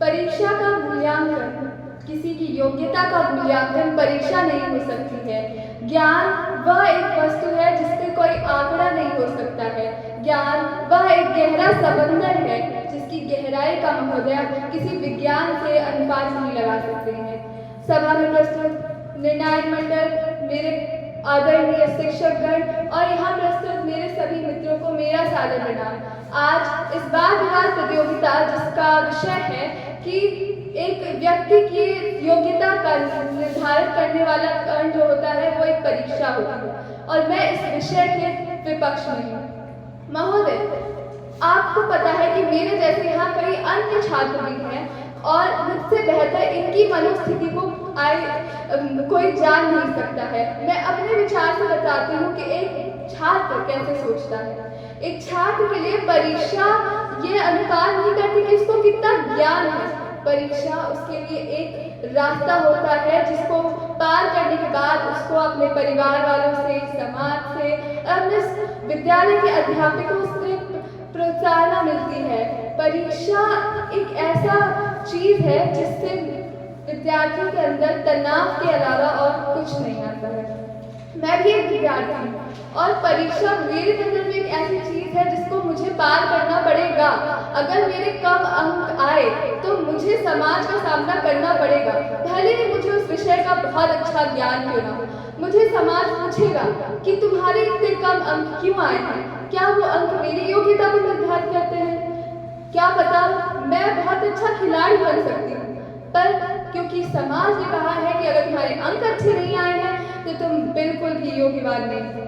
परीक्षा का मूल्यांकन, किसी की योग्यता का मूल्यांकन परीक्षा नहीं हो सकती है। ज्ञान वह एक वस्तु है जिससे कोई आंकड़ा नहीं हो सकता है। ज्ञान वह एक गहरा समंदर है जिसकी गहराई का महोदय किसी विज्ञान से अनुपात नहीं लगा सकते हैं। सभा में प्रस्तुत निर्णायक मंडल, मेरे आदरणीय शिक्षकगण और यहाँ प्रस्तुत मेरे सभी मित्रों को मेरा सादर प्रणाम। आज इस वाद विवाद प्रतियोगिता जिसका विषय है कि एक व्यक्ति की योग्यता का निर्धारित करने वाला कण जो होता है वो एक परीक्षा होती है और मैं इस विषय के विपक्ष में हूँ। महोदय, आपको पता है कि मेरे जैसे यहाँ कई अन्य छात्र भी हैं और मुझसे बेहतर इनकी मनोस्थिति को कोई जान नहीं सकता है। मैं अपने विचार से बताती हूँ कि एक छात्र कैसे सोचता है। एक छात्र के लिए परीक्षा ये अनुमान नहीं करती कि उसको कितना ज्ञान है। परीक्षा उसके लिए एक रास्ता होता है जिसको पार करने के बाद उसको अपने परिवार वालों से, समाज से, अपने विद्यालय के अध्यापकों से प्रोत्साहन मिलती है। परीक्षा एक ऐसा चीज है जिससे विद्यार्थियों के अंदर तनाव के अलावा और कुछ नहीं आता है। मैं भी एक विद्यार्थी हूँ और परीक्षा मेरे अंदर में एक ऐसी चीज है जिसको मुझे पार करना पड़ेगा। अगर मेरे कम अंक आए तो मुझे समाज का सामना करना पड़ेगा, भले ही मुझे उस विषय का बहुत अच्छा ज्ञान क्यों ना हो। मुझे समाज पूछेगा कि तुम्हारे इतने कम अंक क्यों आए हैं, क्या वो अंक मेरी योग्यता को निर्धारित करते हैं? क्या पता मैं बहुत अच्छा खिलाड़ी बन सकती हूँ, पर क्योंकि समाज ने कहा है कि अगर तुम्हारे अंक अच्छे नहीं आए हैं तो तुम बिल्कुल भी योग्यवान नहीं हो।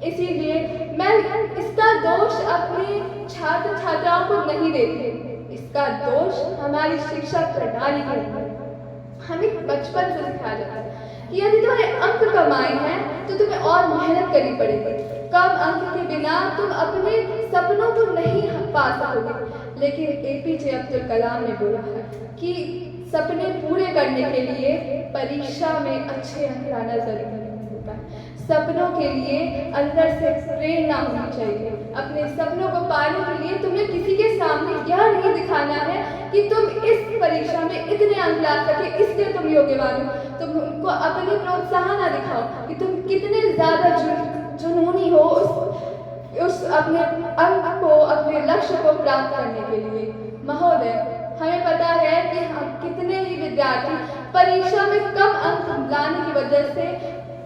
इसीलिए मैं इसका दोष अपने छात्र छात्राओं को नहीं देती, इसका दोष हमारी शिक्षा प्रणाली को है। हमें बचपन से सिखाया जाता है कि यदि तुम्हारे अंक कम आए हैं तो तुम्हें और मेहनत करनी पड़ेगी। कम अंक के बिना तुम अपने सपनों को नहीं पा सकोगे। लेकिन एपीजे अब्दुल कलाम ने बोला है कि सपने पूरे करने के लिए परीक्षा में अच्छे अंक लाना जरूरी नहीं होता। सपनों के लिए अंदर से प्रेरणा होनी चाहिए। अपने सपनों को पाने के लिए तुम्हें किसी के सामने यह नहीं दिखाना है कि तुम इस परीक्षा में इतने अंक ला सके इसलिए तुम योग्यवान हो। तुम उनको अपनी प्रोत्साहन दिखाओ कि तुम कितने ज्यादा जुनूनी हो उस अपने अंक को, अपने लक्ष्य को प्राप्त करने के लिए। महोदय, हमें पता है कि हम कितने ही विद्यार्थी परीक्षा में कम अंक लाने की वजह से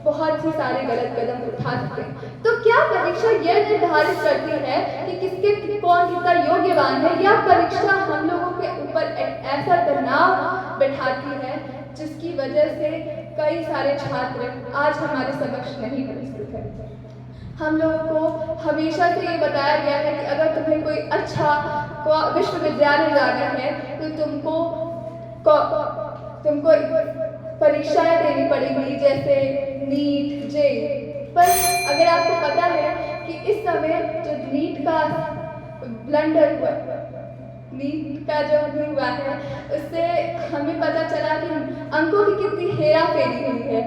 बहुत ही सारे गलत कदम उठा सकते हैं। तो क्या परीक्षा यह निर्धारित करती है कि किसके कौन कितना योग्यवान है, या परीक्षा हम लोगों के ऊपर ऐसा तनाव बैठाती है जिसकी वजह से कई सारे छात्र आज हमारे समक्ष नहीं प्रस्तुत है। हम लोगों को हमेशा से ये बताया गया है कि अगर तुम्हें कोई अच्छा विश्वविद्यालय जाना है तो तुमको परीक्षाएं देनी पड़ेगी, जैसे नीट, जे। पर अगर आपको पता है कि इस समय जो नीट का ब्लंडर हुआ, नीट का जो हुआ है, उससे हमें पता चला कि अंकों की कितनी हेरा फेरी हुई है।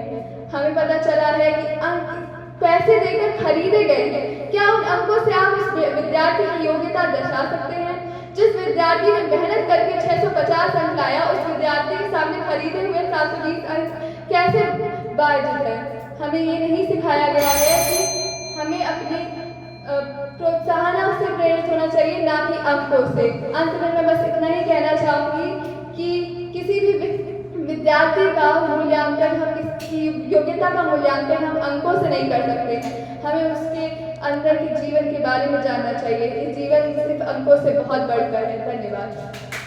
हमें पता चला है कि अंक पैसे देकर खरीदे गए हैं। क्या उन अंकों से आप इस विद्यार्थी की योग्यता दर्शा सकते हैं? जिस विद्यार्थी ने मेहनत करके 650 अंक लाया, उस विद्यार्थी के सामने खरीदे हुए 720 अंक कैसे वाजिब है? हमें ये नहीं सिखाया गया है कि हमें अपने प्रोत्साहन से प्रेरित होना चाहिए, ना कि अंकों से। अंत में मैं बस इतना ही कहना चाहूँगी कि किसी भी विद्यार्थी का मूल्यांकन, हम किसी योग्यता का मूल्यांकन हम अंकों से नहीं कर सकते हैं। हमें उसके अंदर के जीवन के बारे में जानना चाहिए कि जीवन सिर्फ अंकों से बहुत बढ़कर है। धन्यवाद।